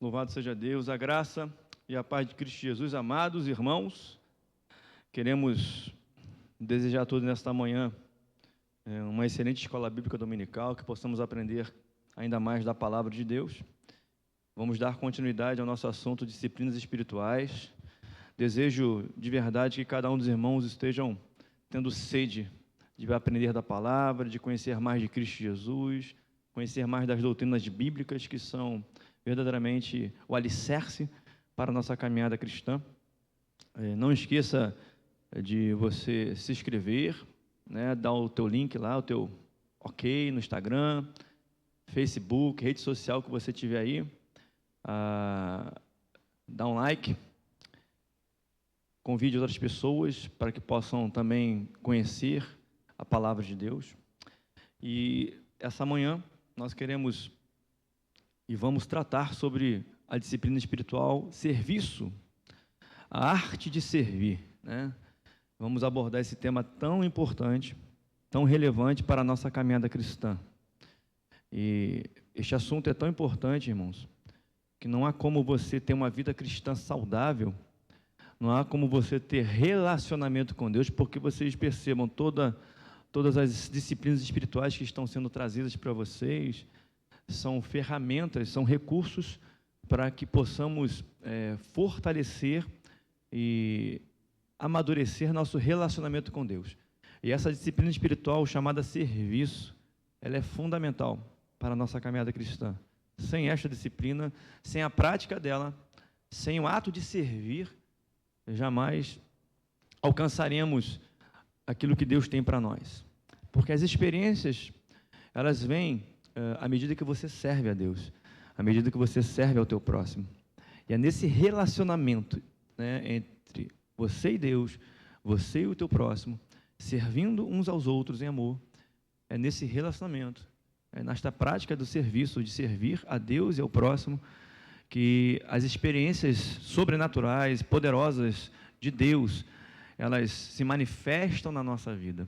Louvado seja Deus, a graça e a paz de Cristo Jesus. Amados irmãos, queremos desejar a todos nesta manhã uma excelente escola bíblica dominical, que possamos aprender ainda mais da palavra de Deus. Vamos dar continuidade ao nosso assunto disciplinas espirituais. Desejo de verdade que cada um dos irmãos estejam tendo sede de aprender da palavra, de conhecer mais de Cristo Jesus, conhecer mais das doutrinas bíblicas que são verdadeiramente o alicerce para a nossa caminhada cristã. Não esqueça de você se inscrever, dar o teu link lá, o teu ok no Instagram, Facebook, rede social que você tiver aí, dá um like, convide outras pessoas para que possam também conhecer a palavra de Deus. E essa manhã nós queremos e vamos tratar sobre a disciplina espiritual serviço, a arte de servir, Vamos abordar esse tema tão importante, tão relevante para a nossa caminhada cristã. E este assunto é tão importante, irmãos, que não há como você ter uma vida cristã saudável, não há como você ter relacionamento com Deus, porque vocês percebam todas as disciplinas espirituais que estão sendo trazidas para vocês, são ferramentas, são recursos para que possamos fortalecer e amadurecer nosso relacionamento com Deus. E essa disciplina espiritual chamada serviço, ela é fundamental para a nossa caminhada cristã. Sem esta disciplina, sem a prática dela, sem o ato de servir, jamais alcançaremos aquilo que Deus tem para nós. Porque as experiências, elas vêm à medida que você serve a Deus, à medida que você serve ao teu próximo. E é nesse relacionamento entre você e Deus, você e o teu próximo, servindo uns aos outros em amor, é nesse relacionamento, nesta prática do serviço, de servir a Deus e ao próximo, que as experiências sobrenaturais, poderosas de Deus, elas se manifestam na nossa vida.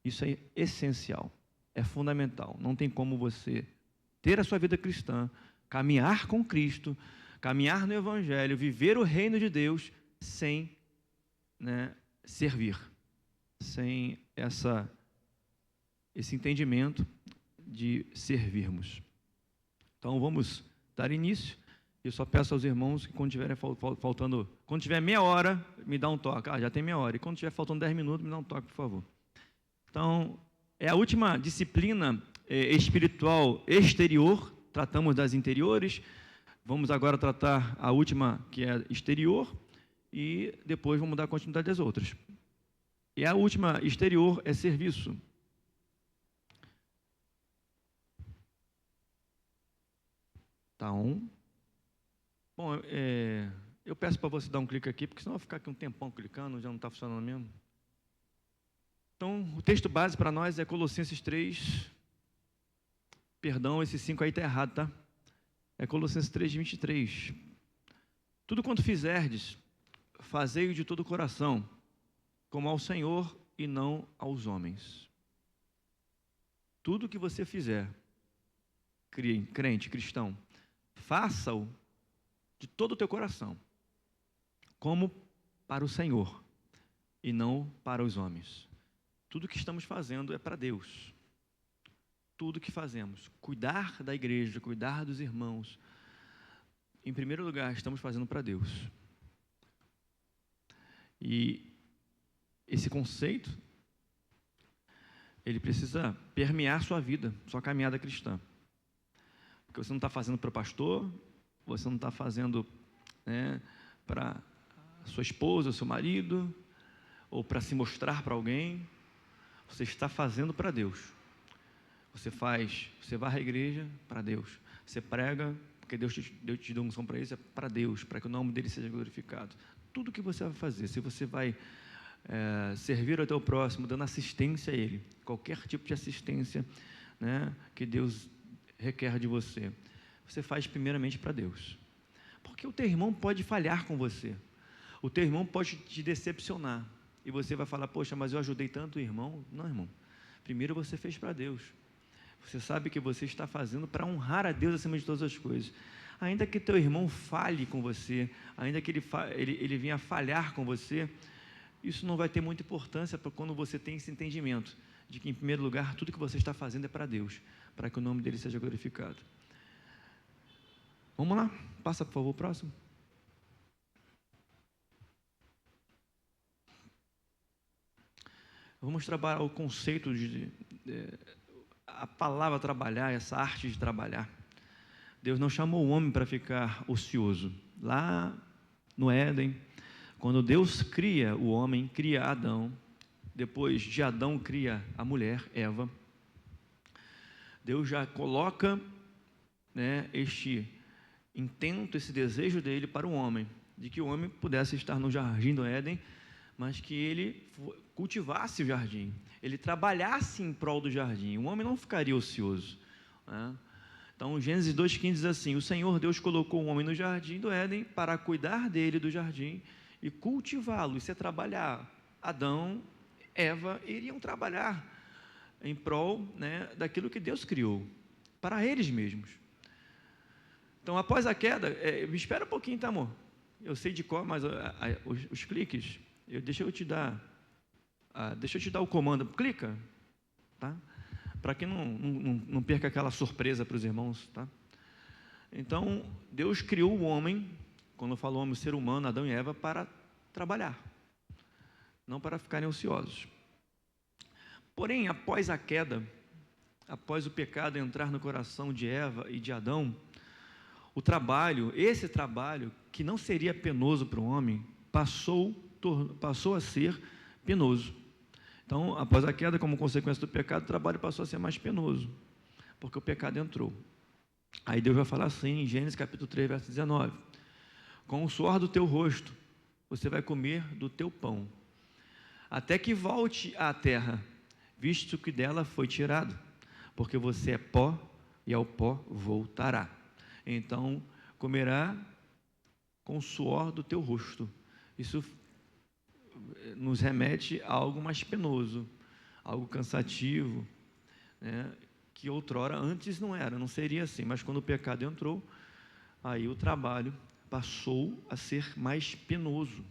Isso é essencial, é fundamental. Não tem como você ter a sua vida cristã, caminhar com Cristo, caminhar no Evangelho, viver o reino de Deus sem servir, sem esse entendimento de servirmos. Então vamos dar início. Eu só peço aos irmãos que quando tiver faltando, quando tiver meia hora, me dá um toque. Já tem meia hora. E quando tiver faltando 10 minutos, me dá um toque, por favor. Então, é a última disciplina espiritual exterior. Tratamos das interiores. Vamos agora tratar a última, que é exterior. E depois vamos dar continuidade das outras. E a última exterior é serviço. Tá on. Bom, eu peço para você dar um clique aqui, porque senão eu vou ficar aqui um tempão clicando, já não está funcionando mesmo. Então, o texto base para nós é Colossenses 3. Perdão, esse 5 aí está errado, tá? É Colossenses 3, 23. Tudo quanto fizerdes, fazei-o de todo o coração, como ao Senhor e não aos homens. Tudo que você fizer, crente, cristão, faça-o de todo o teu coração, como para o Senhor e não para os homens. Tudo que estamos fazendo é para Deus. Tudo que fazemos, cuidar da igreja, cuidar dos irmãos, em primeiro lugar, estamos fazendo para Deus. E esse conceito, ele precisa permear sua vida, sua caminhada cristã. Porque você não está fazendo para o pastor, você não está fazendo para sua esposa, seu marido, ou para se mostrar para alguém. Você está fazendo para Deus. Você vai à igreja para Deus. Você prega, porque Deus te deu unção para isso, é para Deus, para que o nome dele seja glorificado. Tudo que você vai fazer, se você vai servir ao teu próximo, dando assistência a ele, qualquer tipo de assistência que Deus requer de você, você faz primeiramente para Deus. Porque o teu irmão pode falhar com você, o teu irmão pode te decepcionar, e você vai falar, poxa, mas eu ajudei tanto o irmão. Não, irmão, primeiro você fez para Deus. Você sabe que você está fazendo para honrar a Deus acima de todas as coisas. Ainda que teu irmão falhe com você, ainda que ele venha falhar com você, isso não vai ter muita importância para quando você tem esse entendimento de que, em primeiro lugar, tudo que você está fazendo é para Deus, para que o nome dele seja glorificado. Vamos lá, passa por favor o próximo. Vamos trabalhar o conceito a palavra trabalhar, essa arte de trabalhar. Deus não chamou o homem para ficar ocioso. Lá no Éden, quando Deus cria o homem, cria Adão, depois de Adão cria a mulher, Eva, Deus já coloca, né, este intento, esse desejo dele para o homem, de que o homem pudesse estar no jardim do Éden, mas que ele cultivasse o jardim, ele trabalhasse em prol do jardim. O homem não ficaria ocioso, né? Então, Gênesis 2,15 diz assim: o Senhor Deus colocou o homem no jardim do Éden para cuidar dele, do jardim, e cultivá-lo. Isso é trabalhar. Adão, Eva iriam trabalhar em prol, né, daquilo que Deus criou, para eles mesmos. Então, após a queda, me espera um pouquinho, tá, amor? Eu sei de cor, mas os cliques, deixa eu te dar o comando. Clica, tá? Para que não perca aquela surpresa para os irmãos, tá? Então, Deus criou o homem, quando falou homem, ser humano, Adão e Eva, para trabalhar, não para ficarem ociosos. Porém, após a queda, após o pecado entrar no coração de Eva e de Adão, esse trabalho, que não seria penoso para o homem, passou a ser penoso. Então, após a queda, como consequência do pecado, o trabalho passou a ser mais penoso, porque o pecado entrou. Aí Deus vai falar assim, em Gênesis capítulo 3, verso 19: com o suor do teu rosto, você vai comer do teu pão, até que volte à terra, visto que dela foi tirado, porque você é pó, e ao pó voltará. Então, comerá com o suor do teu rosto. Isso nos remete a algo mais penoso, algo cansativo, né, que outrora antes não seria assim, mas quando o pecado entrou, aí o trabalho passou a ser mais penoso.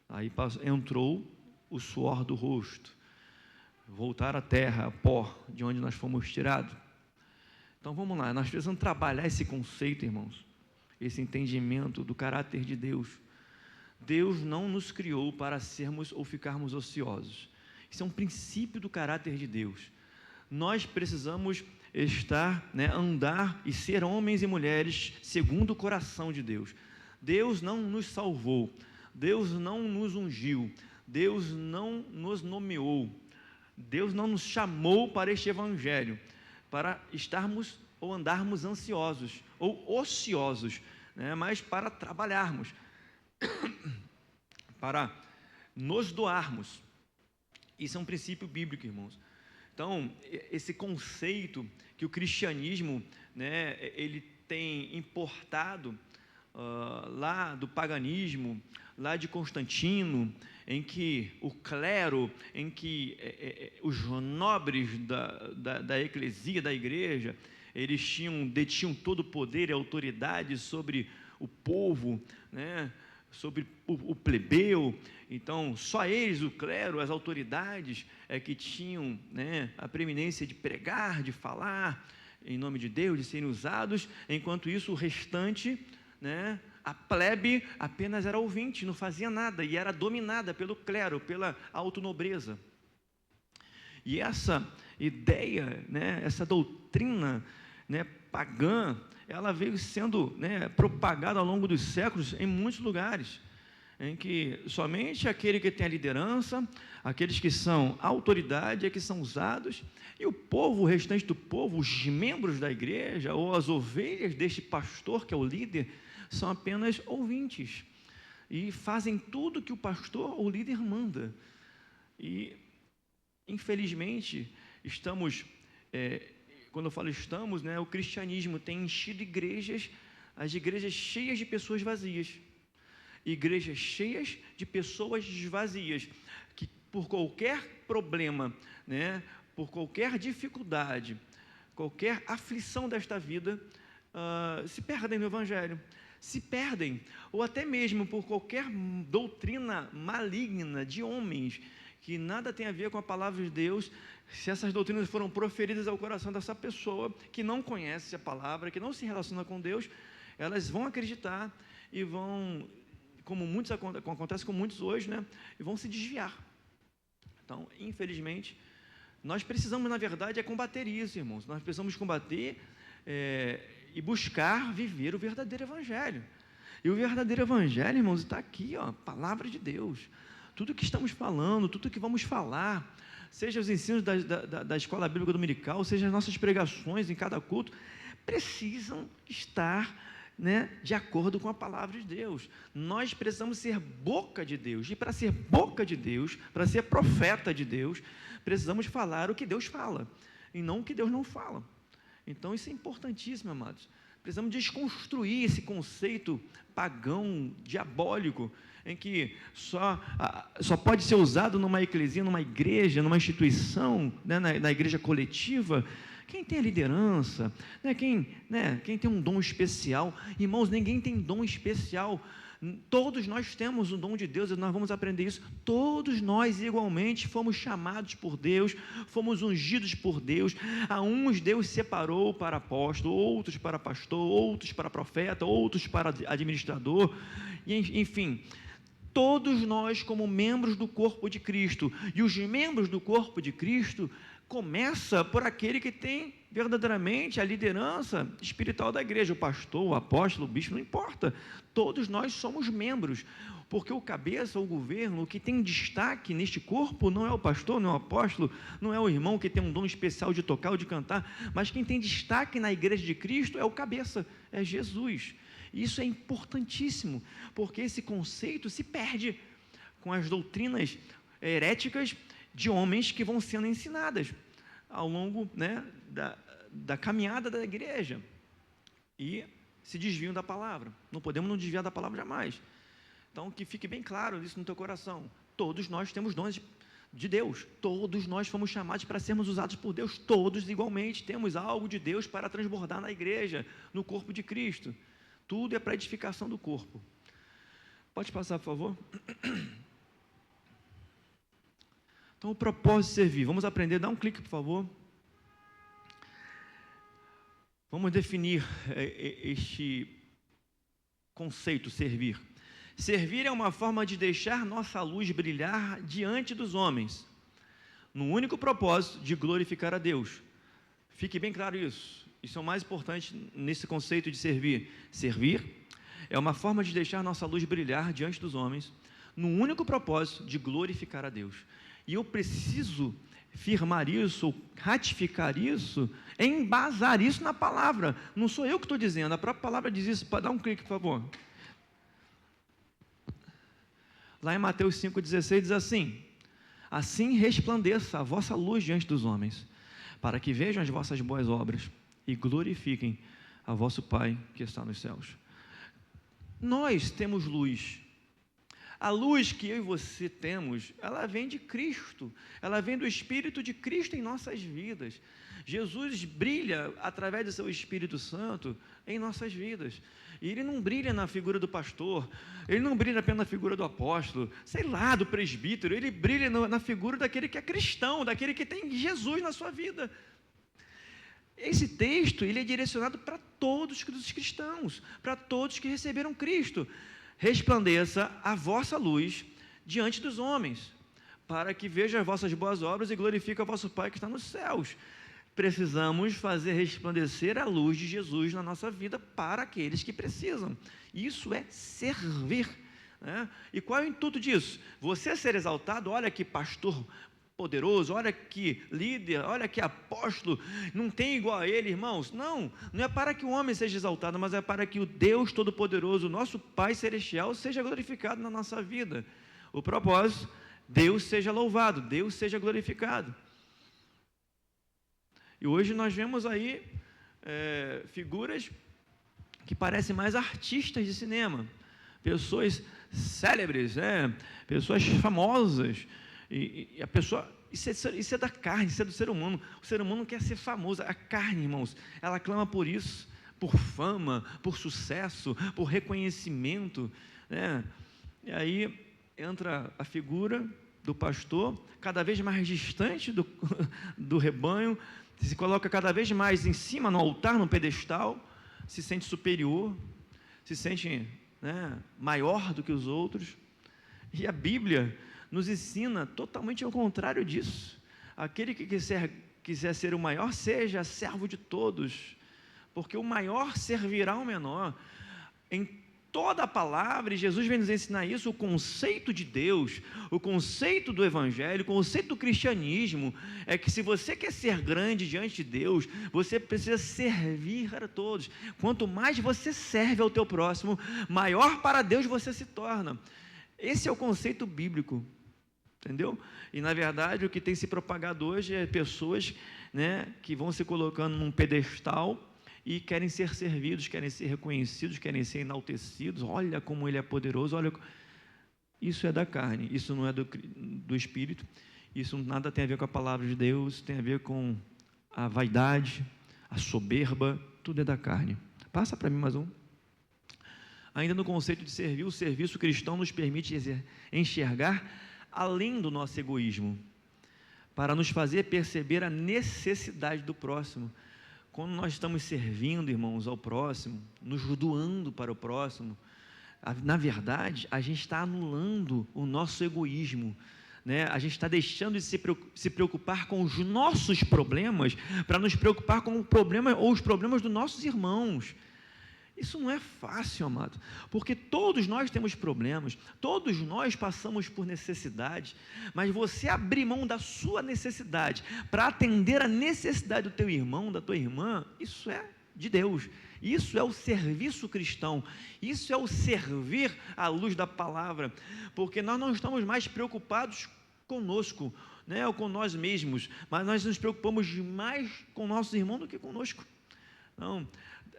Aí entrou o suor do rosto, voltar à terra, a pó, de onde nós fomos tirados. Então vamos lá, nós precisamos trabalhar esse conceito, irmãos, esse entendimento do caráter de Deus. Deus não nos criou para sermos ou ficarmos ociosos. Isso é um princípio do caráter de Deus. Nós precisamos andar e ser homens e mulheres segundo o coração de Deus. Deus não nos salvou, Deus não nos ungiu, Deus não nos nomeou, Deus não nos chamou para este evangelho, para estarmos ou andarmos ansiosos ou ociosos, né, mas para trabalharmos, para nos doarmos. Isso é um princípio bíblico, irmãos. Então, esse conceito que o cristianismo, né, ele tem importado lá do paganismo, lá de Constantino, em que o clero, em que os nobres da eclesia, da igreja, eles detinham todo o poder e autoridade sobre o povo, né, sobre o plebeu. Então, só eles, o clero, as autoridades, que tinham, né, a preeminência de pregar, de falar em nome de Deus, de serem usados, enquanto isso o restante, né, a plebe apenas era ouvinte, não fazia nada, e era dominada pelo clero, pela autonobreza. E essa ideia, né, essa doutrina, né, pagã, ela veio sendo, né, propagada ao longo dos séculos em muitos lugares, em que somente aquele que tem a liderança, aqueles que são autoridade, é que são usados, e o povo, o restante do povo, os membros da igreja, ou as ovelhas deste pastor, que é o líder, são apenas ouvintes, e fazem tudo que o pastor ou líder manda. E, infelizmente, quando eu falo estamos, né, o cristianismo tem enchido as igrejas cheias de pessoas vazias, igrejas cheias de pessoas vazias, que por qualquer problema, né, por qualquer dificuldade, qualquer aflição desta vida, se perdem no Evangelho, se perdem, ou até mesmo por qualquer doutrina maligna de homens, que nada tem a ver com a palavra de Deus. Se essas doutrinas foram proferidas ao coração dessa pessoa, que não conhece a palavra, que não se relaciona com Deus, elas vão acreditar e vão, como acontece com muitos hoje, né, e vão se desviar. Então, infelizmente, nós precisamos, na verdade, combater isso, irmãos. Nós precisamos combater e buscar viver o verdadeiro Evangelho. E o verdadeiro Evangelho, irmãos, está aqui, ó, a palavra de Deus. Tudo que estamos falando, tudo que vamos falar, seja os ensinos da escola bíblica dominical, seja as nossas pregações em cada culto, precisam estar, né, de acordo com a palavra de Deus. Nós precisamos ser boca de Deus, e para ser boca de Deus, para ser profeta de Deus, precisamos falar o que Deus fala, e não o que Deus não fala. Então isso é importantíssimo, amados. Precisamos desconstruir esse conceito pagão, diabólico, em que só pode ser usado numa eclesia, numa igreja, numa instituição, né, na igreja coletiva, quem tem a liderança, né, quem tem um dom especial. Irmãos, ninguém tem dom especial. Todos nós temos o dom de Deus, e nós vamos aprender isso. Todos nós igualmente fomos chamados por Deus, fomos ungidos por Deus. A uns Deus separou para apóstolo, outros para pastor, outros para profeta, outros para administrador, e, enfim, todos nós como membros do corpo de Cristo. E os membros do corpo de Cristo começa por aquele que tem verdadeiramente a liderança espiritual da igreja, o pastor, o apóstolo, o bispo, não importa. Todos nós somos membros, porque o cabeça, o governo, o que tem destaque neste corpo não é o pastor, não é o apóstolo, não é o irmão que tem um dom especial de tocar ou de cantar, mas quem tem destaque na igreja de Cristo é o cabeça, é Jesus. Isso é importantíssimo, porque esse conceito se perde com as doutrinas heréticas de homens que vão sendo ensinadas ao longo, né, da caminhada da igreja, e se desviam da palavra. Não podemos nos desviar da palavra jamais. Então, que fique bem claro isso no teu coração. Todos nós temos dons de Deus, todos nós fomos chamados para sermos usados por Deus, todos igualmente temos algo de Deus para transbordar na igreja, no corpo de Cristo. Tudo é para a edificação do corpo. Pode passar, por favor? Então, o propósito de servir. Vamos aprender. Dá um clique, por favor. Vamos definir este conceito, servir. Servir é uma forma de deixar nossa luz brilhar diante dos homens, no único propósito de glorificar a Deus. Fique bem claro isso. Isso é o mais importante nesse conceito de servir. Servir é uma forma de deixar nossa luz brilhar diante dos homens, no único propósito de glorificar a Deus. E eu preciso firmar isso, ratificar isso, embasar isso na palavra. Não sou eu que estou dizendo, a própria palavra diz isso. Dá um clique, por favor. Lá em Mateus 5,16 diz assim: assim resplandeça a vossa luz diante dos homens, para que vejam as vossas boas obras e glorifiquem a vosso Pai que está nos céus. Nós temos luz. A luz que eu e você temos, ela vem de Cristo, ela vem do Espírito de Cristo em nossas vidas. Jesus brilha através do seu Espírito Santo em nossas vidas, e Ele não brilha na figura do pastor, Ele não brilha apenas na figura do apóstolo, sei lá, do presbítero, Ele brilha na figura daquele que é cristão, daquele que tem Jesus na sua vida. Esse texto, ele é direcionado para todos os cristãos, para todos que receberam Cristo. Resplandeça a vossa luz diante dos homens, para que vejam as vossas boas obras e glorifique o vosso Pai que está nos céus. Precisamos fazer resplandecer a luz de Jesus na nossa vida para aqueles que precisam. Isso é servir, né? E qual é o intuito disso? Você ser exaltado, olha que pastor poderoso, olha que líder, olha que apóstolo, não tem igual a ele, irmãos. Não é para que o homem seja exaltado, mas é para que o Deus Todo-Poderoso, nosso Pai Celestial, seja glorificado na nossa vida. O propósito, Deus seja louvado, Deus seja glorificado. E hoje nós vemos aí figuras que parecem mais artistas de cinema, pessoas célebres, pessoas famosas. E a pessoa, isso é da carne, isso é do ser humano. O ser humano quer ser famoso. A carne, irmãos, ela clama por isso, por fama, por sucesso, por reconhecimento, né? E aí entra a figura do pastor, cada vez mais distante do rebanho, se coloca cada vez mais em cima, no altar, no pedestal, se sente superior, se sente, né, maior do que os outros. E a Bíblia nos ensina totalmente ao contrário disso. Aquele que quiser ser o maior, seja servo de todos, porque o maior servirá ao menor. Em toda a palavra, e Jesus vem nos ensinar isso, o conceito de Deus, o conceito do Evangelho, o conceito do cristianismo, é que se você quer ser grande diante de Deus, você precisa servir a todos. Quanto mais você serve ao teu próximo, maior para Deus você se torna. Esse é o conceito bíblico, entendeu? E na verdade o que tem se propagado hoje é pessoas, né, que vão se colocando num pedestal e querem ser servidos, querem ser reconhecidos, querem ser enaltecidos. Olha como ele é poderoso, olha. Isso é da carne, isso não é do Espírito, isso nada tem a ver com a palavra de Deus, tem a ver com a vaidade, a soberba, tudo é da carne. Passa para mim mais um. Ainda no conceito de servir, o serviço cristão nos permite enxergar além do nosso egoísmo, para nos fazer perceber a necessidade do próximo. Quando nós estamos servindo, irmãos, ao próximo, nos doando para o próximo, na verdade, a gente está anulando o nosso egoísmo, né? A gente está deixando de se preocupar com os nossos problemas, para nos preocupar com o problema ou os problemas dos nossos irmãos. Isso não é fácil, amado, porque todos nós temos problemas, todos nós passamos por necessidades, mas você abrir mão da sua necessidade para atender a necessidade do teu irmão, da tua irmã, isso é de Deus, isso é o serviço cristão, isso é o servir à luz da palavra, porque nós não estamos mais preocupados conosco, né, ou com nós mesmos, mas nós nos preocupamos mais com nossos irmãos do que conosco. Não.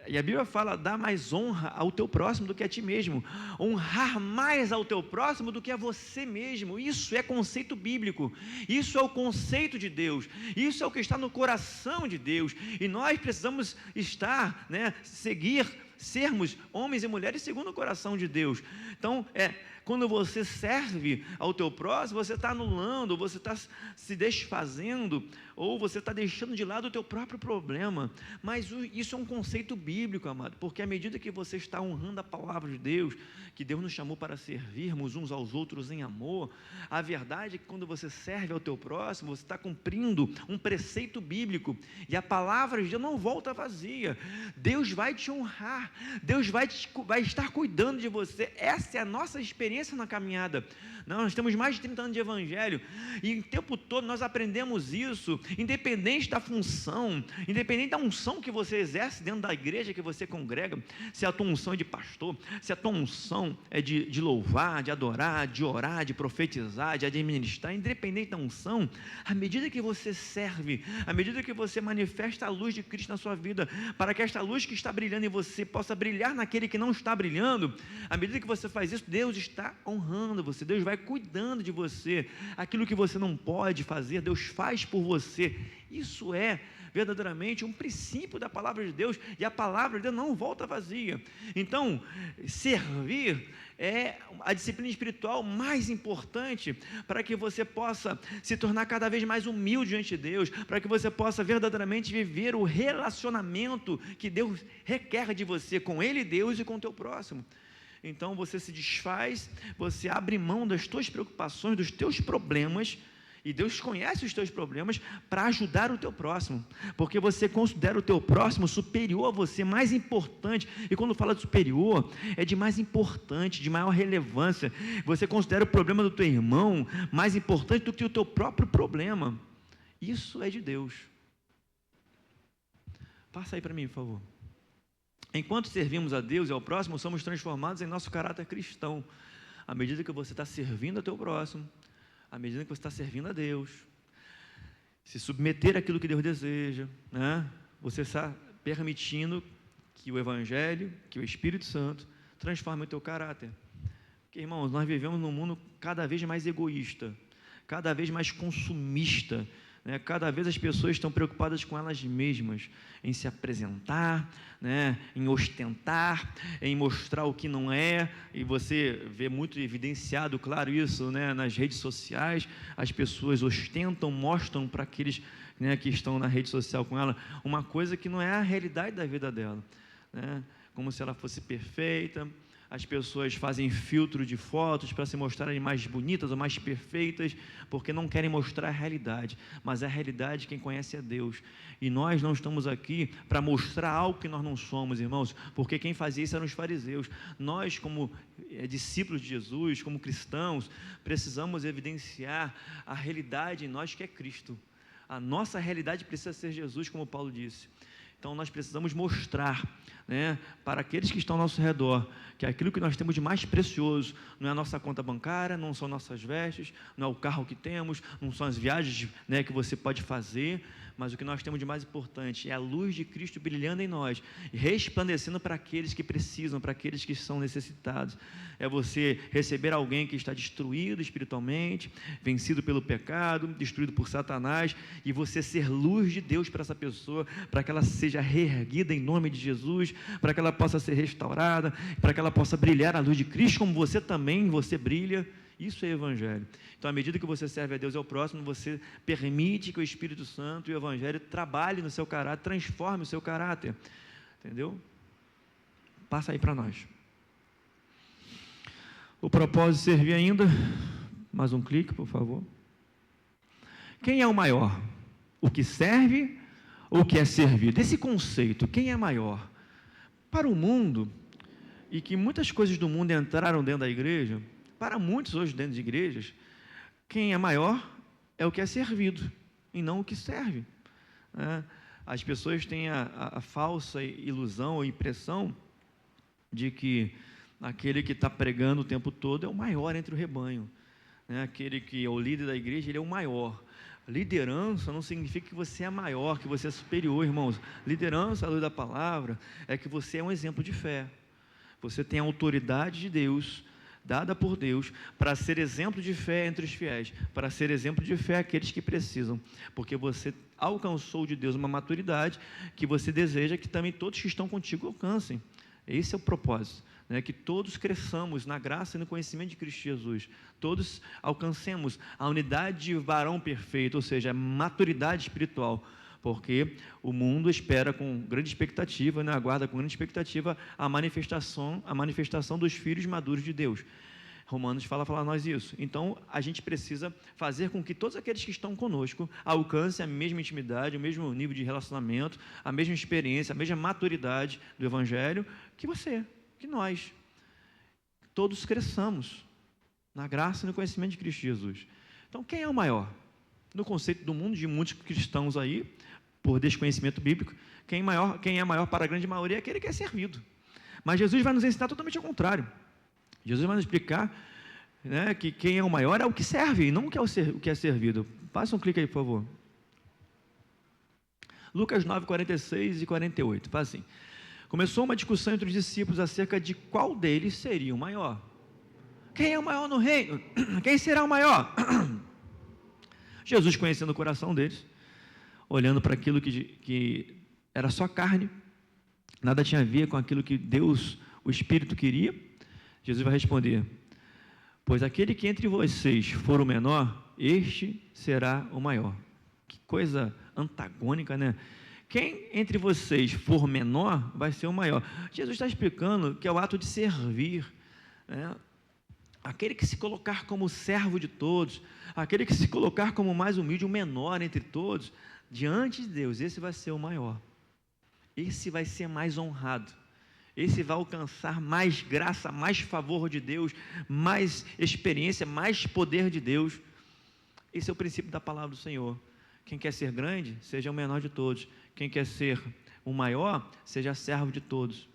E a Bíblia fala, dá mais honra ao teu próximo do que a ti mesmo, honrar mais ao teu próximo do que a você mesmo. Isso é conceito bíblico, isso é o conceito de Deus, isso é o que está no coração de Deus, e nós precisamos estar, né, sermos homens e mulheres segundo o coração de Deus. Então, quando você serve ao teu próximo, você está anulando, você está se desfazendo, ou você está deixando de lado o teu próprio problema. Mas isso é um conceito bíblico, amado, porque à medida que você está honrando a palavra de Deus, que Deus nos chamou para servirmos uns aos outros em amor, a verdade é que quando você serve ao teu próximo, você está cumprindo um preceito bíblico, e a palavra de Deus não volta vazia. Deus vai te honrar, Deus vai estar cuidando de você. Essa é a nossa experiência na caminhada. Nós temos mais de 30 anos de evangelho, e o tempo todo nós aprendemos isso, independente da função, independente da unção que você exerce dentro da igreja que você congrega, se a tua unção é de pastor, se a tua unção é de louvar, de adorar, de orar, de profetizar, de administrar, independente da unção, à medida que você serve, à medida que você manifesta a luz de Cristo na sua vida, para que esta luz que está brilhando em você possa brilhar naquele que não está brilhando, à medida que você faz isso, Deus está honrando você, Deus vai cuidando de você. Aquilo que você não pode fazer, Deus faz por você. Isso é verdadeiramente um princípio da palavra de Deus, e a palavra de Deus não volta vazia. Então, servir é a disciplina espiritual mais importante para que você possa se tornar cada vez mais humilde diante de Deus, para que você possa verdadeiramente viver o relacionamento que Deus requer de você com Ele, Deus, e com o teu próximo. Então você se desfaz, você abre mão das tuas preocupações, dos teus problemas, e Deus conhece os teus problemas para ajudar o teu próximo, porque você considera o teu próximo superior a você, mais importante. E quando fala de superior, é de mais importante, de maior relevância. Você considera o problema do teu irmão mais importante do que o teu próprio problema. Isso é de Deus. Passa aí para mim, por favor. Enquanto servimos a Deus e ao próximo, somos transformados em nosso caráter cristão. À medida que você está servindo ao teu próximo, à medida que você está servindo a Deus, se submeter àquilo que Deus deseja, né? Você está permitindo que o Evangelho, que o Espírito Santo transforme o teu caráter. Porque, irmãos, nós vivemos num mundo cada vez mais egoísta, cada vez mais consumista, né? Cada vez as pessoas estão preocupadas com elas mesmas, em se apresentar, né? Em ostentar, em mostrar o que não é, e você vê muito evidenciado, claro, isso, né? Nas redes sociais, as pessoas ostentam, mostram para aqueles, né, que estão na rede social com ela, uma coisa que não é a realidade da vida dela, né? Como se ela fosse perfeita. As pessoas fazem filtro de fotos para se mostrarem mais bonitas ou mais perfeitas, porque não querem mostrar a realidade, mas a realidade quem conhece é Deus, e nós não estamos aqui para mostrar algo que nós não somos, irmãos, porque quem fazia isso eram os fariseus. Nós, como discípulos de Jesus, como cristãos, precisamos evidenciar a realidade em nós que é Cristo. A nossa realidade precisa ser Jesus, como Paulo disse. Então nós precisamos mostrar, né, para aqueles que estão ao nosso redor, que aquilo que nós temos de mais precioso não é a nossa conta bancária, não são nossas vestes, não é o carro que temos, não são as viagens, né, que você pode fazer, mas o que nós temos de mais importante é a luz de Cristo brilhando em nós, resplandecendo para aqueles que precisam, para aqueles que são necessitados. É você receber alguém que está destruído espiritualmente, vencido pelo pecado, destruído por Satanás, e você ser luz de Deus para essa pessoa, para que ela seja reerguida em nome de Jesus, para que ela possa ser restaurada, para que ela possa brilhar a luz de Cristo, como você também, você brilha. Isso é Evangelho. Então, à medida que você serve a Deus e ao próximo, você permite que o Espírito Santo e o Evangelho trabalhem no seu caráter, transforme o seu caráter. Entendeu? Passa aí para nós. O propósito de servir ainda. Mais um clique, por favor. Quem é o maior? O que serve ou o que é servido? Esse conceito, quem é maior? Para o mundo, e que muitas coisas do mundo entraram dentro da igreja, para muitos hoje dentro de igrejas, quem é maior é o que é servido, e não o que serve, né? As pessoas têm a falsa ilusão ou impressão de que aquele que está pregando o tempo todo é o maior entre o rebanho, né? Aquele que é o líder da igreja, ele é o maior. Liderança não significa que você é maior, que você é superior, irmãos. Liderança, à luz da palavra, é que você é um exemplo de fé. Você tem a autoridade de Deus, dada por Deus, para ser exemplo de fé entre os fiéis, para ser exemplo de fé àqueles que precisam, porque você alcançou de Deus uma maturidade que você deseja que também todos que estão contigo alcancem. Esse é o propósito, né? Que todos cresçamos na graça e no conhecimento de Cristo Jesus, todos alcancemos a unidade de varão perfeito, ou seja, a maturidade espiritual, porque o mundo espera com grande expectativa, né, aguarda com grande expectativa a manifestação dos filhos maduros de Deus. Romanos fala a nós isso. Então, a gente precisa fazer com que todos aqueles que estão conosco alcancem a mesma intimidade, o mesmo nível de relacionamento, a mesma experiência, a mesma maturidade do Evangelho que você, que nós. Todos cresçamos na graça e no conhecimento de Cristo Jesus. Então, quem é o maior? No conceito do mundo, de muitos cristãos aí, por desconhecimento bíblico, quem é maior para a grande maioria é aquele que é servido. Mas Jesus vai nos ensinar totalmente ao contrário. Jesus vai nos explicar, né, que quem é o maior é o que serve, e não o que é servido. Passa um clique aí, por favor. Lucas 9, 46 e 48. Faz assim. Começou uma discussão entre os discípulos acerca de qual deles seria o maior. Quem é o maior no reino? Quem será o maior? Jesus, conhecendo o coração deles, olhando para aquilo que era só carne, nada tinha a ver com aquilo que Deus, o Espírito, queria, Jesus vai responder: pois aquele que entre vocês for o menor, este será o maior. Que coisa antagônica, né? Quem entre vocês for menor, vai ser o maior. Jesus está explicando que é o ato de servir, né? Aquele que se colocar como servo de todos, aquele que se colocar como mais humilde, o menor entre todos, diante de Deus, esse vai ser o maior, esse vai ser mais honrado, esse vai alcançar mais graça, mais favor de Deus, mais experiência, mais poder de Deus. Esse é o princípio da palavra do Senhor. Quem quer ser grande, seja o menor de todos. Quem quer ser o maior, seja servo de todos.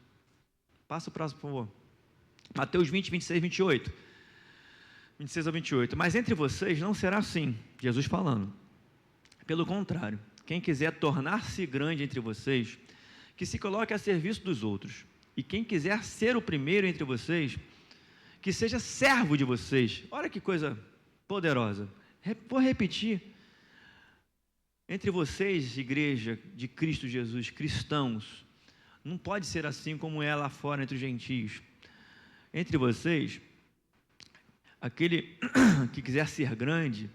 Passa o próximo, por favor. Mateus 20, 26, 28. 26 a 28. Mas entre vocês não será assim, Jesus falando. Pelo contrário, quem quiser tornar-se grande entre vocês, que se coloque a serviço dos outros. E quem quiser ser o primeiro entre vocês, que seja servo de vocês. Olha que coisa poderosa. Vou repetir. Entre vocês, igreja de Cristo Jesus, cristãos, não pode ser assim como é lá fora entre os gentios. Entre vocês, aquele que quiser ser grande,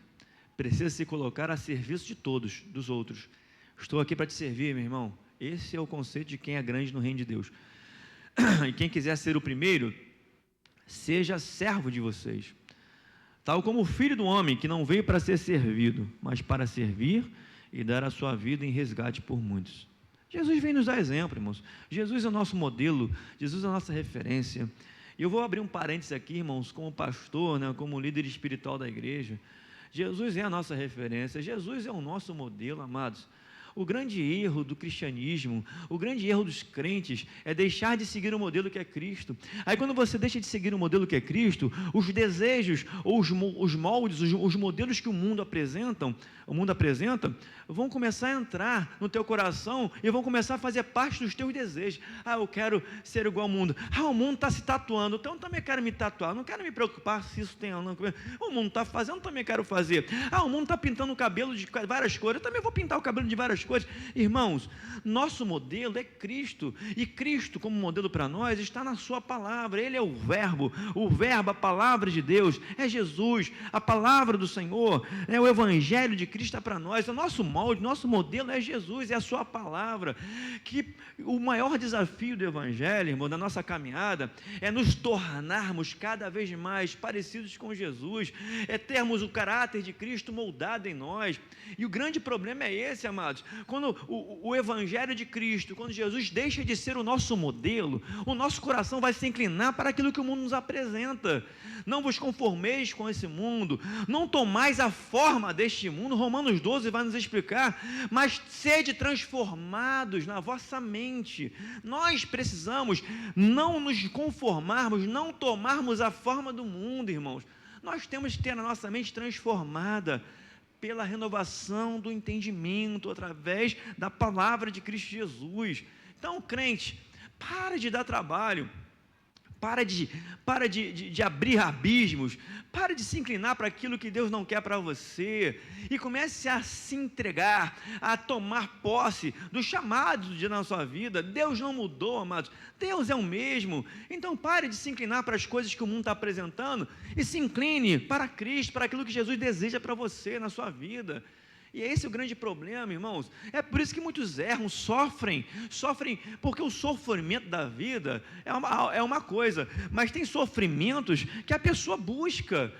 precisa se colocar a serviço de todos, dos outros. Estou aqui para te servir, meu irmão. Esse é o conceito de quem é grande no reino de Deus. E quem quiser ser o primeiro, seja servo de vocês. Tal como o Filho do Homem, que não veio para ser servido, mas para servir e dar a sua vida em resgate por muitos. Jesus vem nos dar exemplo, irmãos. Jesus é o nosso modelo, Jesus é a nossa referência. E eu vou abrir um parênteses aqui, irmãos, como pastor, né, como líder espiritual da igreja. Jesus é a nossa referência, Jesus é o nosso modelo, amados. O grande erro do cristianismo, o grande erro dos crentes é deixar de seguir o modelo que é Cristo. Aí quando você deixa de seguir o modelo que é Cristo, os desejos, ou os moldes, os modelos que o mundo apresenta, vão começar a entrar no teu coração e vão começar a fazer parte dos teus desejos. Ah, eu quero ser igual ao mundo. Ah, o mundo está se tatuando, então eu também quero me tatuar. Não quero me preocupar se isso tem ou não. O mundo está fazendo, eu também quero fazer. Ah, o mundo está pintando o cabelo de várias cores, eu também vou pintar o cabelo de várias coisas. Irmãos, nosso modelo é Cristo, e Cristo como modelo para nós está na sua palavra. Ele é o verbo, a palavra de Deus, é Jesus, a palavra do Senhor, é o evangelho de Cristo para nós. O nosso molde, nosso modelo é Jesus, é a sua palavra. Que o maior desafio do evangelho, irmão, da nossa caminhada, é nos tornarmos cada vez mais parecidos com Jesus, é termos o caráter de Cristo moldado em nós. E o grande problema é esse, amados. Quando o evangelho de Cristo, quando Jesus deixa de ser o nosso modelo, o nosso coração vai se inclinar para aquilo que o mundo nos apresenta. Não vos conformeis com esse mundo, não tomais a forma deste mundo. Romanos 12 vai nos explicar, mas sede transformados na vossa mente. Nós precisamos não nos conformarmos, não tomarmos a forma do mundo, irmãos. Nós temos que ter a nossa mente transformada pela renovação do entendimento, através da palavra de Cristo Jesus. Então, crente, para de dar trabalho, para de abrir abismos, para de se inclinar para aquilo que Deus não quer para você, e comece a se entregar, a tomar posse do chamado do dia na sua vida. Deus não mudou, amados, Deus é o mesmo. Então pare de se inclinar para as coisas que o mundo está apresentando, e se incline para Cristo, para aquilo que Jesus deseja para você na sua vida. E esse é o grande problema, irmãos. É por isso que muitos erram, sofrem, porque o sofrimento da vida é uma coisa, mas tem sofrimentos que a pessoa busca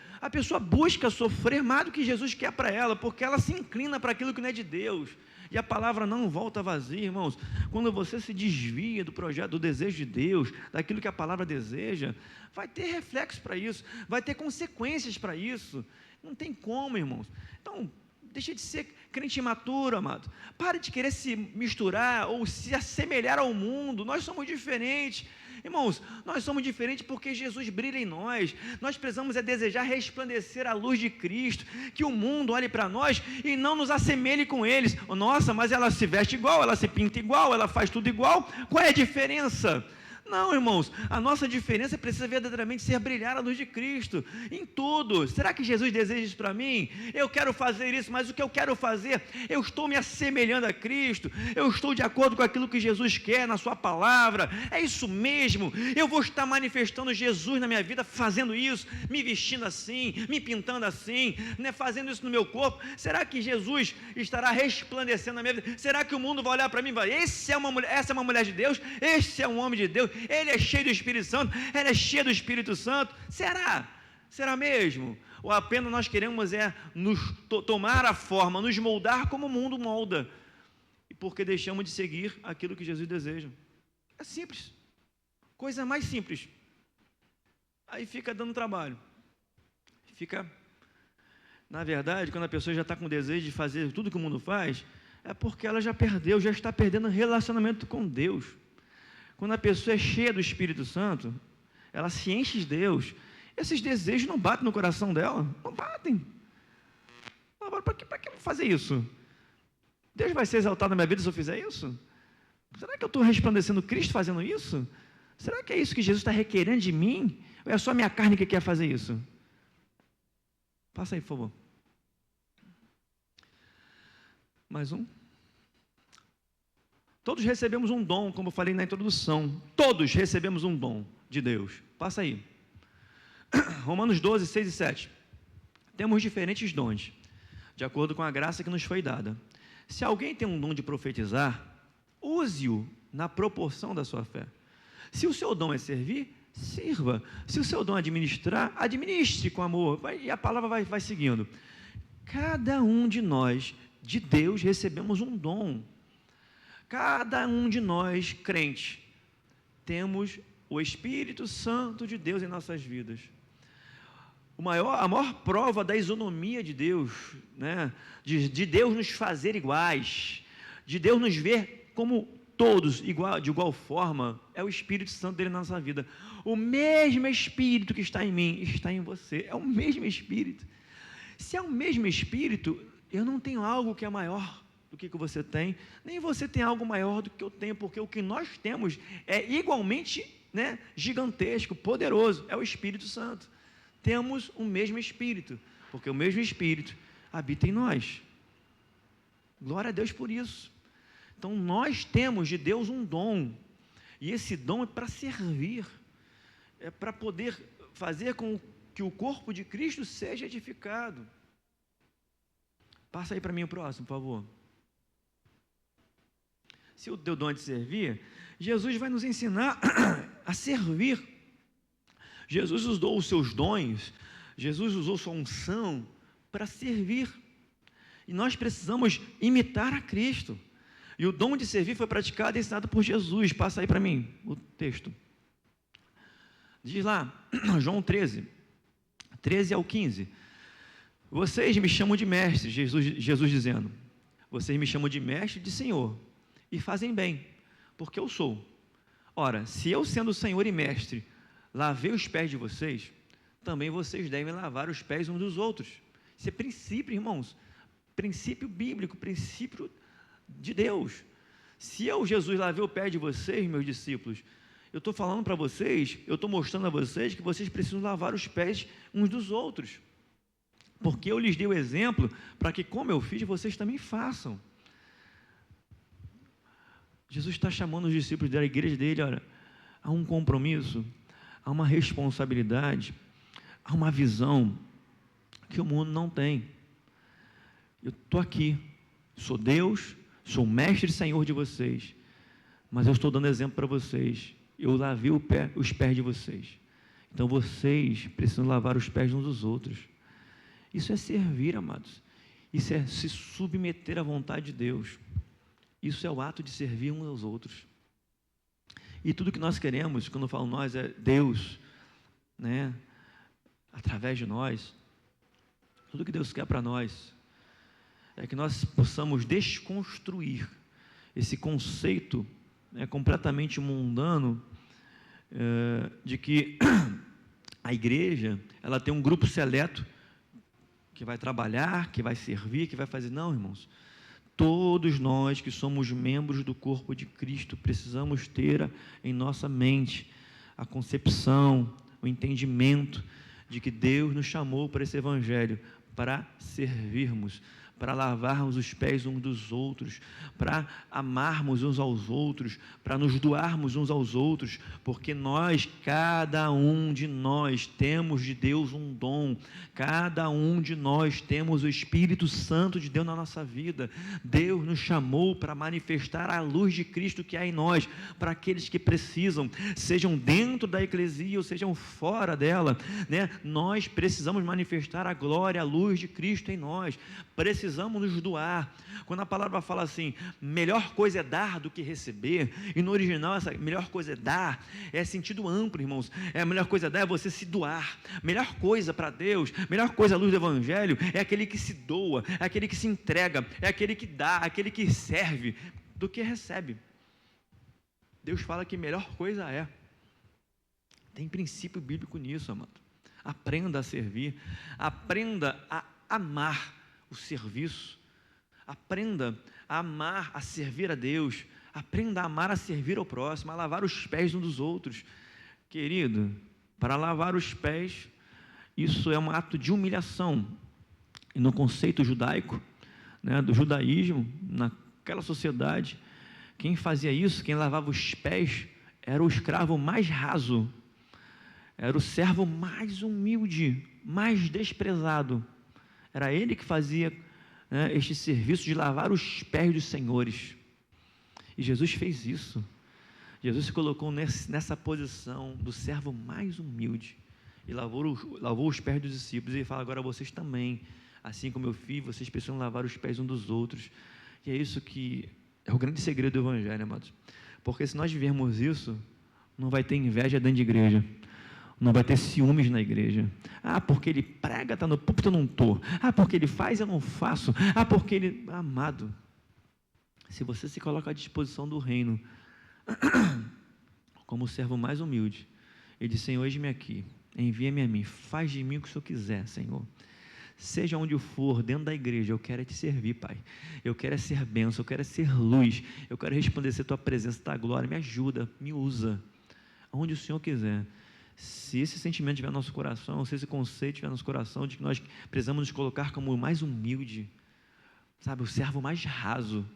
sofrer mais do que Jesus quer para ela, porque ela se inclina para aquilo que não é de Deus. E a palavra não volta vazia, irmãos. Quando você se desvia do projeto, do desejo de Deus, daquilo que a palavra deseja, vai ter reflexo para isso, vai ter consequências para isso. Não tem como, irmãos. Então, deixa de ser crente imaturo, amado. Pare de querer se misturar ou se assemelhar ao mundo. Nós somos diferentes. Irmãos, nós somos diferentes porque Jesus brilha em nós. Nós precisamos desejar resplandecer a luz de Cristo, que o mundo olhe para nós e não nos assemelhe com eles. Nossa, mas ela se veste igual, ela se pinta igual, ela faz tudo igual. Qual é a diferença? Não, irmãos, a nossa diferença precisa verdadeiramente ser brilhar a luz de Cristo em tudo. Será que Jesus deseja isso para mim? Eu quero fazer isso, mas o que eu quero fazer? Eu estou me assemelhando a Cristo, eu estou de acordo com aquilo que Jesus quer na sua palavra. É isso mesmo, eu vou estar manifestando Jesus na minha vida, fazendo isso, me vestindo assim, me pintando assim, né, fazendo isso no meu corpo. Será que Jesus estará resplandecendo na minha vida? Será que o mundo vai olhar para mim e vai, essa é uma mulher de Deus, esse é um homem de Deus, ele é cheio do Espírito Santo, ela é cheia do Espírito Santo? Será mesmo? Ou apenas nós queremos nos tomar a forma, nos moldar como o mundo molda, e porque deixamos de seguir aquilo que Jesus deseja? É simples, coisa mais simples. Aí fica dando trabalho, na verdade, quando a pessoa já está com desejo de fazer tudo que o mundo faz, é porque ela já está perdendo relacionamento com Deus. Quando a pessoa é cheia do Espírito Santo, ela se enche de Deus, esses desejos não batem no coração dela, não batem. Para que eu vou fazer isso? Deus vai ser exaltado na minha vida se eu fizer isso? Será que eu estou resplandecendo Cristo fazendo isso? Será que é isso que Jesus está requerendo de mim? Ou é só a minha carne que quer fazer isso? Passa aí, por favor. Mais um. Todos recebemos um dom, como eu falei na introdução. Todos recebemos um dom de Deus. Passa aí. Romanos 12, 6 e 7. Temos diferentes dons, de acordo com a graça que nos foi dada. Se alguém tem um dom de profetizar, use-o na proporção da sua fé. Se o seu dom é servir, sirva. Se o seu dom é administrar, administre com amor. E a palavra vai seguindo. Cada um de nós, de Deus, recebemos um dom. Cada um de nós, crentes, temos o Espírito Santo de Deus em nossas vidas. A maior prova da isonomia de Deus, né? de Deus nos fazer iguais, de Deus nos ver como todos de igual forma, é o Espírito Santo dele na nossa vida. O mesmo Espírito que está em mim, está em você. É o mesmo Espírito. Se é o mesmo Espírito, eu não tenho algo que é maior do que você tem, nem você tem algo maior do que eu tenho, porque o que nós temos é igualmente, né, gigantesco, poderoso, é o Espírito Santo. Temos o mesmo Espírito, porque o mesmo Espírito habita em nós. Glória a Deus por isso. Então nós temos de Deus um dom, e esse dom é para servir, é para poder fazer com que o corpo de Cristo seja edificado. Passa aí para mim o próximo, por favor. Se o teu dom é de servir, Jesus vai nos ensinar a servir. Jesus usou os seus dons, Jesus usou sua unção para servir. E nós precisamos imitar a Cristo. E o dom de servir foi praticado e ensinado por Jesus. Passa aí para mim o texto. Diz lá, João 13 ao 15. Vocês me chamam de mestre, Jesus dizendo. Vocês me chamam de mestre e de Senhor. E fazem bem, porque eu sou. Ora, se eu sendo Senhor e mestre, lavei os pés de vocês, também vocês devem lavar os pés uns dos outros. Isso é princípio, irmãos. Princípio bíblico, princípio de Deus. Se eu, Jesus, lavei o pé de vocês, meus discípulos, eu estou falando para vocês, eu estou mostrando a vocês que vocês precisam lavar os pés uns dos outros. Porque eu lhes dei o exemplo para que, como eu fiz, vocês também façam. Jesus está chamando os discípulos da igreja dele, olha, a um compromisso, a uma responsabilidade, a uma visão que o mundo não tem. Eu estou aqui, sou Deus, sou o mestre e Senhor de vocês, mas eu estou dando exemplo para vocês. Eu lavei os pés de vocês, então vocês precisam lavar os pés uns dos outros. Isso é servir, amados. Isso é se submeter à vontade de Deus. Isso é o ato de servir uns aos outros. E tudo que nós queremos, quando eu falo nós, é Deus, né? Através de nós. Tudo que Deus quer para nós é que nós possamos desconstruir esse conceito, né, completamente mundano, de que a igreja, ela tem um grupo seleto que vai trabalhar, que vai servir, que vai fazer. Não, irmãos. Todos nós que somos membros do corpo de Cristo precisamos ter em nossa mente a concepção, o entendimento de que Deus nos chamou para esse evangelho, para servirmos, para lavarmos os pés uns dos outros, para amarmos uns aos outros, para nos doarmos uns aos outros, porque nós, cada um de nós, temos de Deus um dom, cada um de nós temos o Espírito Santo de Deus na nossa vida. Deus nos chamou para manifestar a luz de Cristo que há em nós, para aqueles que precisam, sejam dentro da eclesia ou sejam fora dela, né? Nós precisamos manifestar a glória, a luz de Cristo em nós. Precisamos nos doar. Quando a palavra fala assim, melhor coisa é dar do que receber, e no original essa melhor coisa é dar, é sentido amplo, irmãos. A melhor coisa é dar é você se doar. Melhor coisa para Deus, melhor coisa à luz do evangelho é aquele que se doa, é aquele que se entrega, é aquele que dá, aquele que serve do que recebe. Deus fala que melhor coisa é. Tem princípio bíblico nisso, amado. Aprenda a servir, aprenda a amar o serviço, aprenda a amar, a servir a Deus, aprenda a amar, a servir ao próximo, a lavar os pés uns dos outros. Querido, para lavar os pés, isso é um ato de humilhação. E no conceito judaico, né, do judaísmo, naquela sociedade, quem fazia isso, quem lavava os pés, era o escravo mais raso, era o servo mais humilde, mais desprezado. Era ele que fazia, né, este serviço de lavar os pés dos senhores. E Jesus fez isso. Jesus se colocou nessa posição do servo mais humilde e lavou os pés dos discípulos. E ele fala: agora vocês também, assim como eu fiz, vocês precisam lavar os pés uns dos outros. E é isso que é o grande segredo do Evangelho, amados. Porque se nós vivermos isso, não vai ter inveja dentro de igreja, não vai ter ciúmes na igreja. Ah, porque ele prega, está no púlpito, eu não estou. Ah, porque ele faz, eu não faço. Ah, porque ele... Amado, se você se coloca à disposição do reino, como o servo mais humilde, ele diz: Senhor, eis-me aqui, envia-me a mim, faz de mim o que o Senhor quiser, Senhor. Seja onde eu for, dentro da igreja, eu quero te servir, Pai. Eu quero ser bênção, eu quero ser luz, eu quero resplandecer a tua presença, a tua glória. Me ajuda, me usa, onde o Senhor quiser. Se esse sentimento estiver no nosso coração, se esse conceito estiver no nosso coração, de que nós precisamos nos colocar como o mais humilde, sabe, o servo mais raso,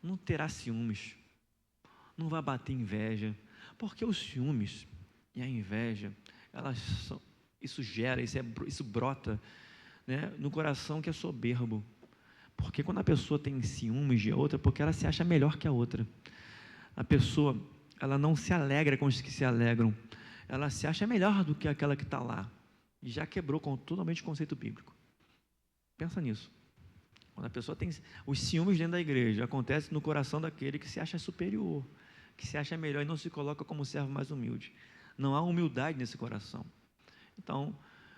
não terá ciúmes, não vai bater inveja, porque os ciúmes e a inveja, isso brota, né, no coração que é soberbo. Porque quando a pessoa tem ciúmes de outra, porque ela se acha melhor que a outra. A pessoa, ela não se alegra com os que se alegram, ela se acha melhor do que aquela que está lá, e já quebrou totalmente o conceito bíblico. Pensa nisso. Quando a pessoa tem os ciúmes dentro da igreja, acontece no coração daquele que se acha superior, que se acha melhor e não se coloca como servo mais humilde. Não há humildade nesse coração. Então,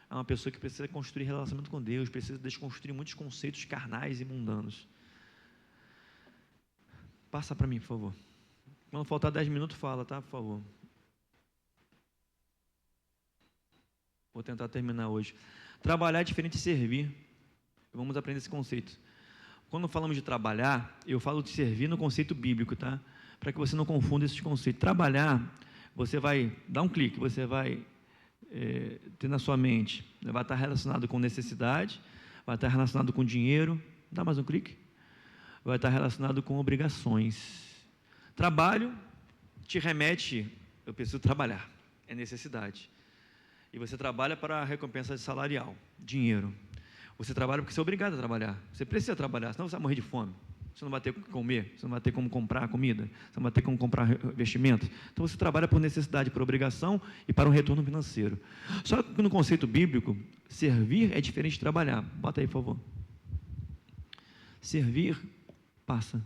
é uma pessoa que precisa construir relacionamento com Deus, precisa desconstruir muitos conceitos carnais e mundanos. Passa para mim, por favor. Quando faltar 10 minutos, fala, tá? Por favor. Vou tentar terminar hoje. Trabalhar é diferente de servir. Vamos aprender esse conceito. Quando falamos de trabalhar, eu falo de servir no conceito bíblico, tá? Para que você não confunda esses conceitos. Trabalhar, você vai dar um clique, você vai ter na sua mente, vai estar relacionado com necessidade, vai estar relacionado com dinheiro, dá mais um clique, vai estar relacionado com obrigações. Trabalho te remete, eu preciso trabalhar, é necessidade. E você trabalha para a recompensa salarial, dinheiro. Você trabalha porque você é obrigado a trabalhar, você precisa trabalhar, senão você vai morrer de fome. Você não vai ter como comer, você não vai ter como comprar comida, você não vai ter como comprar vestimento. Então você trabalha por necessidade, por obrigação e para um retorno financeiro. Só que no conceito bíblico, servir é diferente de trabalhar. Bota aí, por favor. Servir, passa.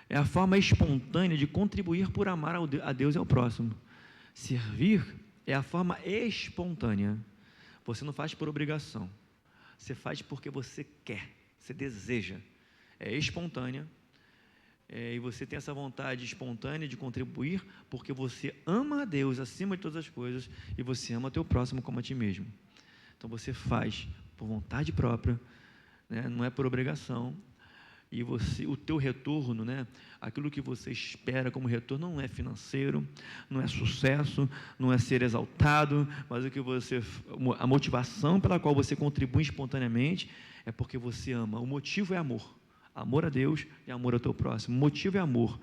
É a forma espontânea de contribuir por amar a Deus e ao próximo. Servir é a forma espontânea. Você não faz por obrigação. Você faz porque você quer, você deseja. É espontânea, e você tem essa vontade espontânea de contribuir porque você ama a Deus acima de todas as coisas e você ama o teu próximo como a ti mesmo. Então você faz por vontade própria, né? Não é por obrigação, e o teu retorno, né? Aquilo que você espera como retorno não é financeiro, não é sucesso, não é ser exaltado, mas a motivação pela qual você contribui espontaneamente é porque você ama. O motivo é amor. Amor a Deus e amor ao teu próximo. O motivo é amor.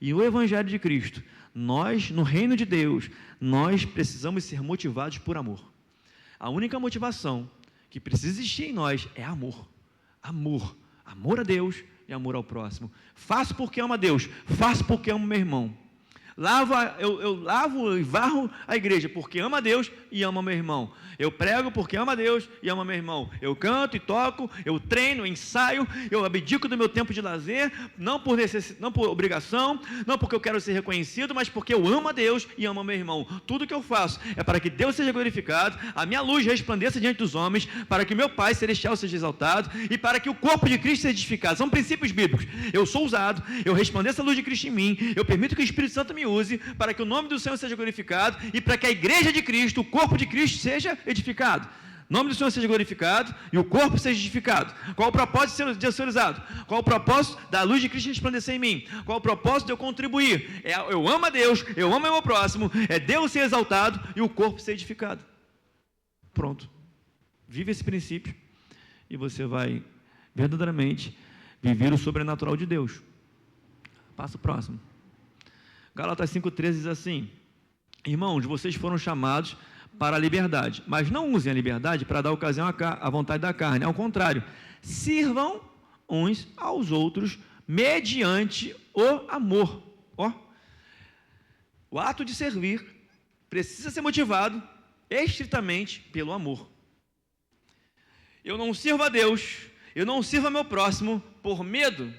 E o Evangelho de Cristo, nós, no reino de Deus, nós precisamos ser motivados por amor. A única motivação que precisa existir em nós é amor. Amor. Amor a Deus e amor ao próximo. Faço porque amo a Deus, faço porque amo meu irmão. Eu lavo e varro a igreja porque amo a Deus e amo meu irmão. Eu prego porque amo a Deus e amo meu irmão. Eu canto e toco, eu treino, ensaio, eu abdico do meu tempo de lazer, não por obrigação, não porque eu quero ser reconhecido, mas porque eu amo a Deus e amo meu irmão. Tudo que eu faço é para que Deus seja glorificado, a minha luz resplandeça diante dos homens, para que o meu Pai celestial seja exaltado e para que o corpo de Cristo seja edificado. São princípios bíblicos. Eu sou usado, eu resplandeço a luz de Cristo em mim, eu permito que o Espírito Santo me use para que o nome do Senhor seja glorificado e para que a igreja de Cristo, o corpo de Cristo, seja edificado. O nome do Senhor seja glorificado e o corpo seja edificado. Qual o propósito de eu ser usado? Qual o propósito da luz de Cristo resplandecer em mim? Qual o propósito de eu contribuir? Eu amo a Deus, eu amo o meu próximo, é Deus ser exaltado e o corpo ser edificado. Pronto. Vive esse princípio e você vai verdadeiramente viver o sobrenatural de Deus. Passa o próximo. Gálatas 5,13 diz assim: irmãos, vocês foram chamados para a liberdade, mas não usem a liberdade para dar ocasião à vontade da carne. Ao contrário, sirvam uns aos outros mediante o amor. O ato de servir precisa ser motivado estritamente pelo amor. Eu não sirvo a Deus, eu não sirvo ao meu próximo por medo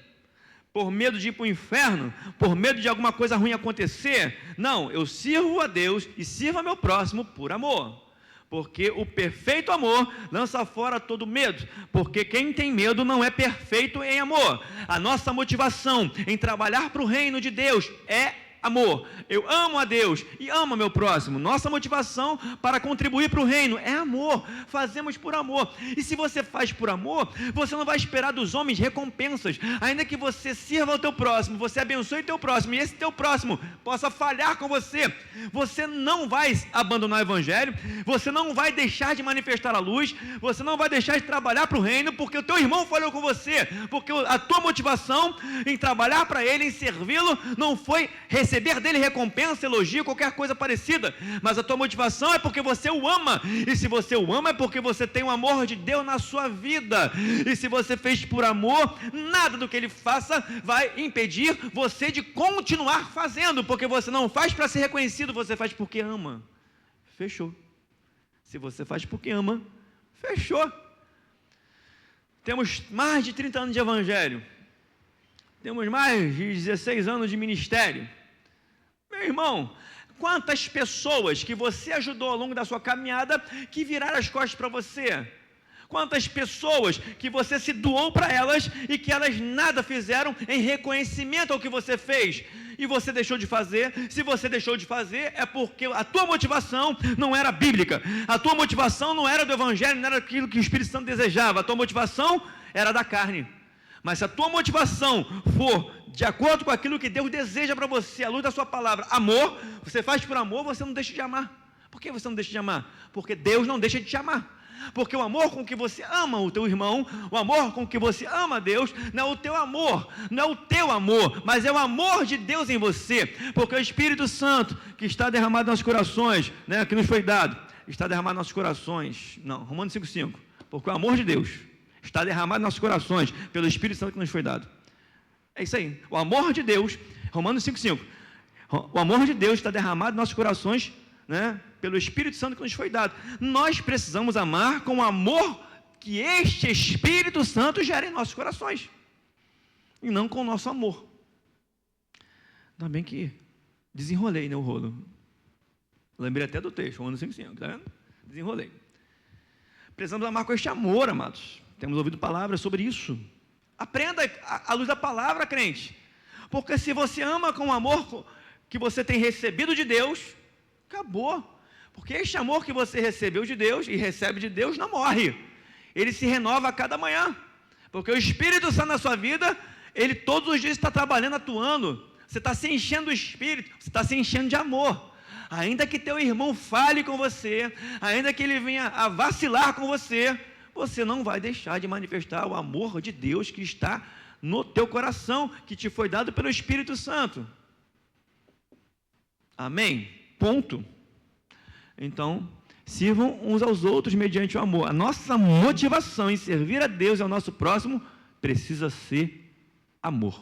de ir para o inferno, por medo de alguma coisa ruim acontecer. Não, eu sirvo a Deus e sirvo ao meu próximo por amor. Porque o perfeito amor lança fora todo medo. Porque quem tem medo não é perfeito em amor. A nossa motivação em trabalhar para o reino de Deus é amor. Eu amo a Deus e amo o meu próximo. Nossa motivação para contribuir para o reino é amor. Fazemos por amor. E se você faz por amor, você não vai esperar dos homens recompensas. Ainda que você sirva ao teu próximo, você abençoe o teu próximo, e esse teu próximo possa falhar com você, você não vai abandonar o evangelho, você não vai deixar de manifestar a luz, você não vai deixar de trabalhar para o reino, porque o teu irmão falhou com você, porque a tua motivação em trabalhar para ele, em servi-lo, não foi receber dele recompensa, elogio, qualquer coisa parecida, mas a tua motivação é porque você o ama, e se você o ama é porque você tem o amor de Deus na sua vida, e se você fez por amor, nada do que ele faça vai impedir você de continuar fazendo, porque você não faz para ser reconhecido, você faz porque ama. Fechou. Se você faz porque ama, fechou. Temos mais de 30 anos de evangelho, temos mais de 16 anos de ministério. Meu irmão, quantas pessoas que você ajudou ao longo da sua caminhada que viraram as costas para você? Quantas pessoas que você se doou para elas e que elas nada fizeram em reconhecimento ao que você fez? E você deixou de fazer? Se você deixou de fazer, é porque a tua motivação não era bíblica, a tua motivação não era do evangelho, não era aquilo que o Espírito Santo desejava, a tua motivação era da carne. Mas se a tua motivação for de acordo com aquilo que Deus deseja para você, à luz da sua palavra, amor, você faz por amor, você não deixa de amar. Por que você não deixa de amar? Porque Deus não deixa de te amar. Porque o amor com que você ama o teu irmão, o amor com que você ama a Deus, não é o teu amor, não é o teu amor, mas é o amor de Deus em você. Porque o Espírito Santo que está derramado nos nossos corações, né, que nos foi dado, está derramado nos nossos corações. Não, Romanos 5,5. Porque o amor de Deus está derramado nos nossos corações pelo Espírito Santo que nos foi dado. É isso aí. O amor de Deus, Romanos 5,5. O amor de Deus está derramado nos nossos corações, né, pelo Espírito Santo que nos foi dado. Nós precisamos amar com o amor que este Espírito Santo gera em nossos corações, e não com o nosso amor. Ainda bem que desenrolei, né, o rolo. Lembrei até do texto, Romanos 5,5, tá vendo? Desenrolei. Precisamos amar com este amor, amados. Temos ouvido palavras sobre isso. Aprenda à luz da palavra, crente. Porque se você ama com o amor que você tem recebido de Deus, acabou. Porque este amor que você recebeu de Deus e recebe de Deus não morre. Ele se renova a cada manhã. Porque o Espírito Santo na sua vida, ele todos os dias está trabalhando, atuando. Você está se enchendo do Espírito, você está se enchendo de amor. Ainda que teu irmão fale com você, ainda que ele venha a vacilar com você, você não vai deixar de manifestar o amor de Deus que está no teu coração, que te foi dado pelo Espírito Santo. Amém? Ponto. Então, sirvam uns aos outros mediante o amor. A nossa motivação em servir a Deus e ao nosso próximo precisa ser amor.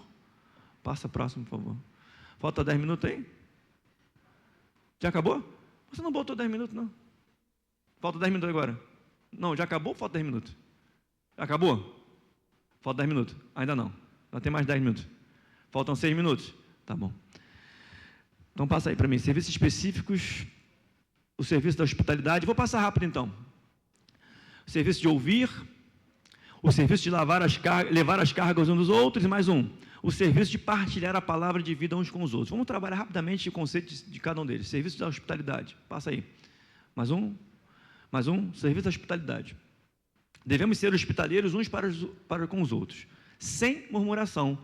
Passa próximo, por favor. Falta 10 minutos aí? Já acabou? Você não botou 10 minutos, não? Falta 10 minutos agora. Não, já acabou ou falta 10 minutos? Acabou? Falta 10 minutos. Ainda não. Ainda tem mais 10 minutos. Faltam 6 minutos. Tá bom. Então passa aí para mim. Serviços específicos. O serviço da hospitalidade. Vou passar rápido então. O serviço de ouvir. O serviço de levar as cargas uns dos outros. E mais um. O serviço de partilhar a palavra de vida uns com os outros. Vamos trabalhar rapidamente o conceito de cada um deles. Serviço da hospitalidade. Passa aí. Mais um. Serviço da hospitalidade. Devemos ser hospitaleiros uns para com os outros, sem murmuração.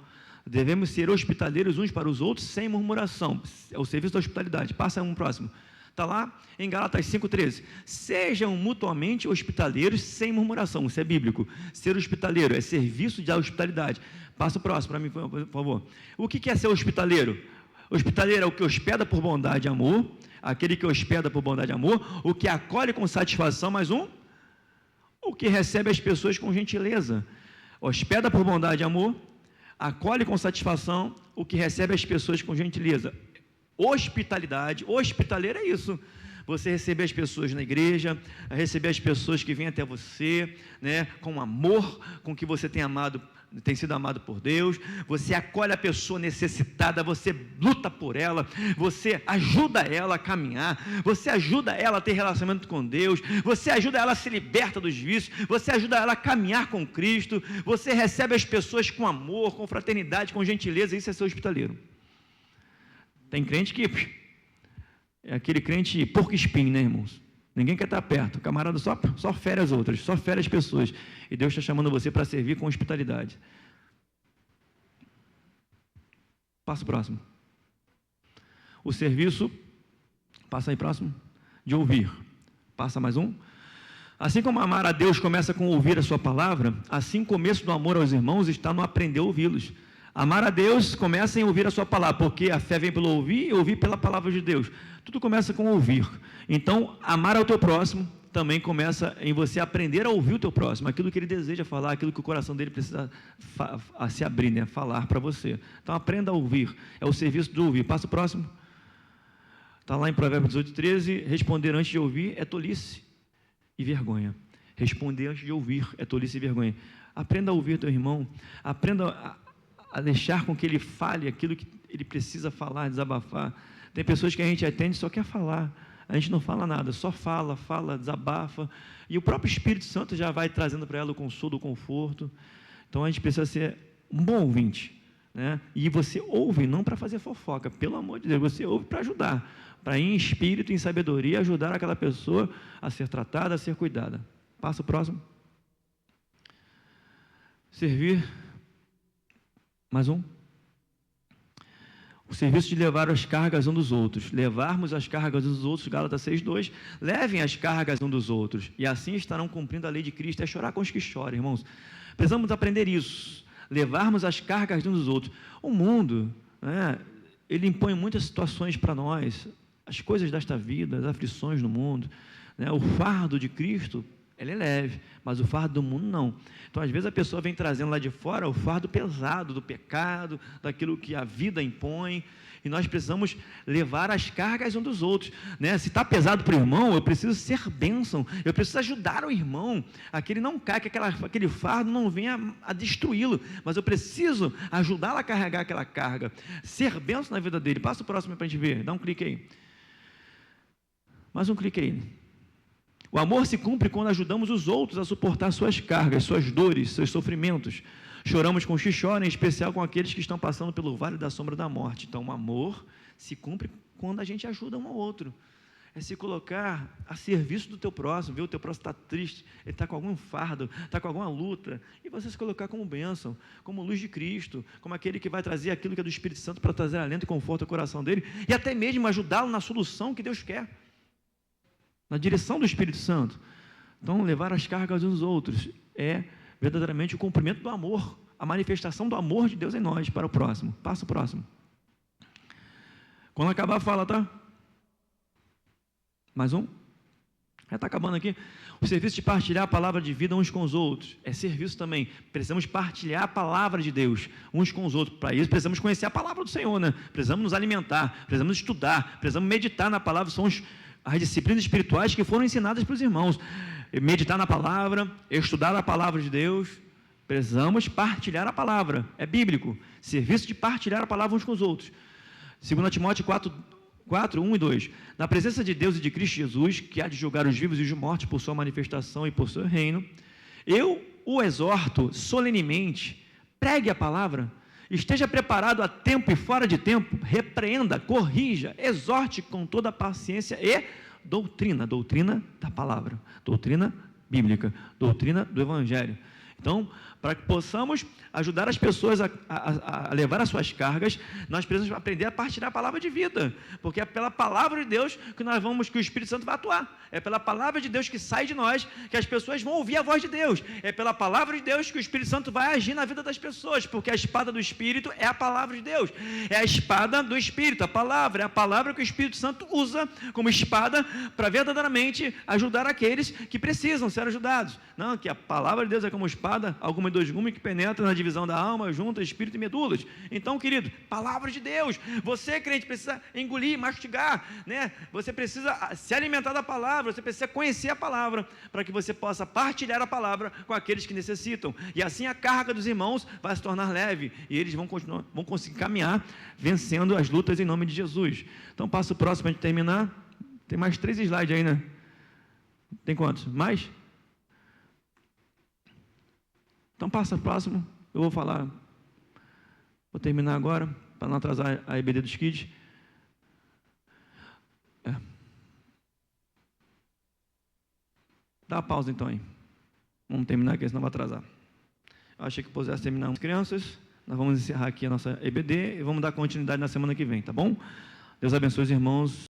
Devemos ser hospitaleiros uns para os outros, sem murmuração. É o serviço da hospitalidade. Passa um próximo. Está lá em Gálatas 5,13. Sejam mutuamente hospitaleiros sem murmuração. Isso é bíblico. Ser hospitaleiro é serviço de hospitalidade. Passa o próximo para mim, por favor. O que é ser hospitaleiro? Hospitaleiro é o que hospeda por bondade e amor, aquele que hospeda por bondade e amor, o que acolhe com satisfação, mais um, o que recebe as pessoas com gentileza. Hospeda por bondade e amor, acolhe com satisfação, o que recebe as pessoas com gentileza. Hospitalidade, hospitaleiro é isso. Você receber as pessoas na igreja, receber as pessoas que vêm até você, né, com amor, com que você tem sido amado por Deus. Você acolhe a pessoa necessitada, você luta por ela, você ajuda ela a caminhar, você ajuda ela a ter relacionamento com Deus, você ajuda ela a se libertar dos vícios, você ajuda ela a caminhar com Cristo, você recebe as pessoas com amor, com fraternidade, com gentileza. Isso é ser hospitaleiro. Tem crente que é aquele crente porco espinho, né, irmãos? Ninguém quer estar perto, o camarada só fere as outras, só fere as pessoas, e Deus está chamando você para servir com hospitalidade. Passa o próximo. O serviço, passa aí próximo, de ouvir. Passa mais um. Assim como amar a Deus começa com ouvir a sua palavra, assim o começo do amor aos irmãos está no aprender a ouvi-los. Amar a Deus começa em ouvir a sua palavra, porque a fé vem pelo ouvir e ouvir pela palavra de Deus. Tudo começa com ouvir. Então, amar ao teu próximo também começa em você aprender a ouvir o teu próximo, aquilo que ele deseja falar, aquilo que o coração dele precisa se abrir, né? Falar para você. Então, aprenda a ouvir. É o serviço do ouvir. Passa o próximo. Está lá em Provérbios 18:13. Responder antes de ouvir é tolice e vergonha. Responder antes de ouvir é tolice e vergonha. Aprenda a ouvir teu irmão. Aprenda a deixar com que ele fale aquilo que ele precisa falar, desabafar. Tem pessoas que a gente atende e só quer falar, a gente não fala nada, só fala, desabafa, e o próprio Espírito Santo já vai trazendo para ela o consolo, o conforto. Então a gente precisa ser um bom ouvinte, né? E você ouve não para fazer fofoca, pelo amor de Deus, você ouve para ajudar, para em espírito, em sabedoria, ajudar aquela pessoa a ser tratada, a ser cuidada. Passa o próximo. Servir. Mais um. O serviço de levar as cargas um dos outros. Levarmos as cargas uns dos outros, Gálatas 6:2. Levem as cargas um dos outros, e assim estarão cumprindo a lei de Cristo. É chorar com os que choram, irmãos. Precisamos aprender isso. Levarmos as cargas uns dos outros. O mundo, né, ele impõe muitas situações para nós. As coisas desta vida, as aflições no mundo, né, o fardo de Cristo, ele é leve, mas o fardo do mundo não. Então, às vezes, a pessoa vem trazendo lá de fora o fardo pesado do pecado, daquilo que a vida impõe, e nós precisamos levar as cargas um dos outros, né? Se está pesado para o irmão, eu preciso ser bênção, eu preciso ajudar o irmão, a que ele não caia, que aquele fardo não venha a destruí-lo, mas eu preciso ajudá-lo a carregar aquela carga, ser bênção na vida dele. Passa o próximo para a gente ver, dá um clique aí. Mais um clique aí. O amor se cumpre quando ajudamos os outros a suportar suas cargas, suas dores, seus sofrimentos. Choramos com os que choram, em especial com aqueles que estão passando pelo vale da sombra da morte. Então, o amor se cumpre quando a gente ajuda um ao outro. É se colocar a serviço do teu próximo, ver o teu próximo está triste, ele está com algum fardo, está com alguma luta, e você se colocar como bênção, como luz de Cristo, como aquele que vai trazer aquilo que é do Espírito Santo para trazer alento e conforto ao coração dele, e até mesmo ajudá-lo na solução que Deus quer, na direção do Espírito Santo. Então, levar as cargas uns aos outros é verdadeiramente o cumprimento do amor, a manifestação do amor de Deus em nós para o próximo. Passa o próximo. Quando acabar, fala, tá? Mais um? Já está acabando aqui. O serviço de partilhar a palavra de vida uns com os outros é serviço também. Precisamos partilhar a palavra de Deus uns com os outros. Para isso, precisamos conhecer a palavra do Senhor, né? Precisamos nos alimentar, precisamos estudar, precisamos meditar na palavra. São as disciplinas espirituais que foram ensinadas para os irmãos. Meditar na palavra, estudar a palavra de Deus. Precisamos partilhar a palavra. É bíblico. Serviço de partilhar a palavra uns com os outros. 2 Timóteo 4, 1 e 2. Na presença de Deus e de Cristo Jesus, que há de julgar os vivos e os mortos por sua manifestação e por seu reino, eu o exorto solenemente, pregue a palavra, esteja preparado a tempo e fora de tempo, repreenda, corrija, exorte com toda a paciência e doutrina da palavra, doutrina bíblica, doutrina do Evangelho. Então, para que possamos ajudar as pessoas a levar as suas cargas, nós precisamos aprender a partilhar a palavra de vida, porque é pela palavra de Deus que o Espírito Santo vai atuar. É pela palavra de Deus que sai de nós que as pessoas vão ouvir a voz de Deus. É pela palavra de Deus que o Espírito Santo vai agir na vida das pessoas, porque a espada do Espírito é a palavra de Deus. É a espada do Espírito, a palavra, é a palavra que o Espírito Santo usa como espada para verdadeiramente ajudar aqueles que precisam ser ajudados. Não, que a palavra de Deus é como espada, alguma de dois gumes que penetra na divisão da alma, junta, espírito e medulas. Então, querido, palavra de Deus. Você, crente, precisa engolir, mastigar, né? Você precisa se alimentar da palavra, você precisa conhecer a palavra, para que você possa partilhar a palavra com aqueles que necessitam. E assim a carga dos irmãos vai se tornar leve, e eles vão conseguir caminhar, vencendo as lutas em nome de Jesus. Então, passo o próximo para a gente terminar. Tem mais 3 slides aí, né? Tem quantos? Mais? Então passa o próximo, eu vou falar, vou terminar agora, para não atrasar a EBD dos Kids. Dá uma pausa então aí, vamos terminar aqui, senão vai atrasar. Eu achei que pudesse terminar com as crianças, nós vamos encerrar aqui a nossa EBD e vamos dar continuidade na semana que vem, tá bom? Deus abençoe os irmãos.